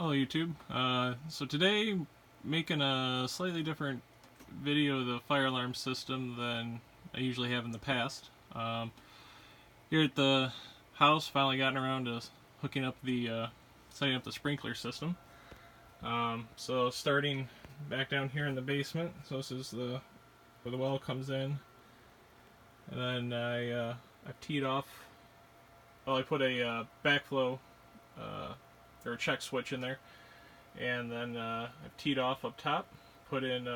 Hello YouTube. So today, making a slightly different video of the fire alarm system than I usually have in the past. Here at the house, finally gotten around to hooking up setting up the sprinkler system. So starting back down here in the basement, so this is where the well comes in, and then I've teed off. Well, I put a backflow or a check switch in there, and then I've teed off up top, put in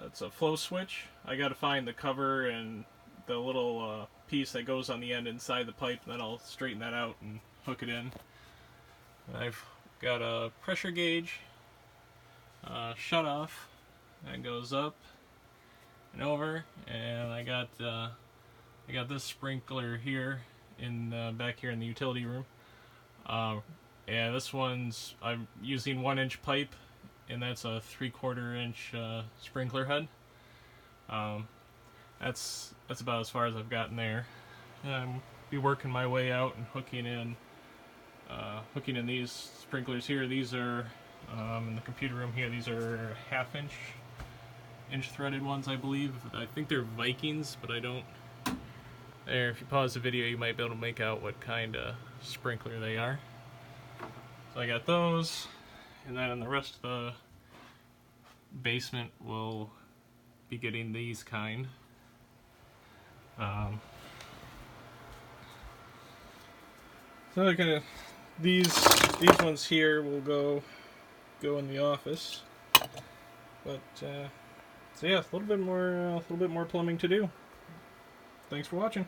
it's a flow switch. I got to find the cover and the little piece that goes on the end inside the pipe, and then I'll straighten that out and hook it in. I've got a pressure gauge shut off that goes up and over, and I got this sprinkler here in back here in the utility room. Yeah, this one's, I'm using 1-inch pipe, and that's a 3/4 inch sprinkler head. That's about as far as I've gotten there. And I'm be working my way out and hooking in these sprinklers here. These are in the computer room here. These are 1/2 inch threaded ones, I believe. I think they're Vikings, but I don't. There, if you pause the video, you might be able to make out what kind of sprinkler they are. So I got those, and then in the rest of the basement we'll be getting these kind. So kind of these ones here will go in the office, but so yeah, a little bit more plumbing to do. Thanks for watching.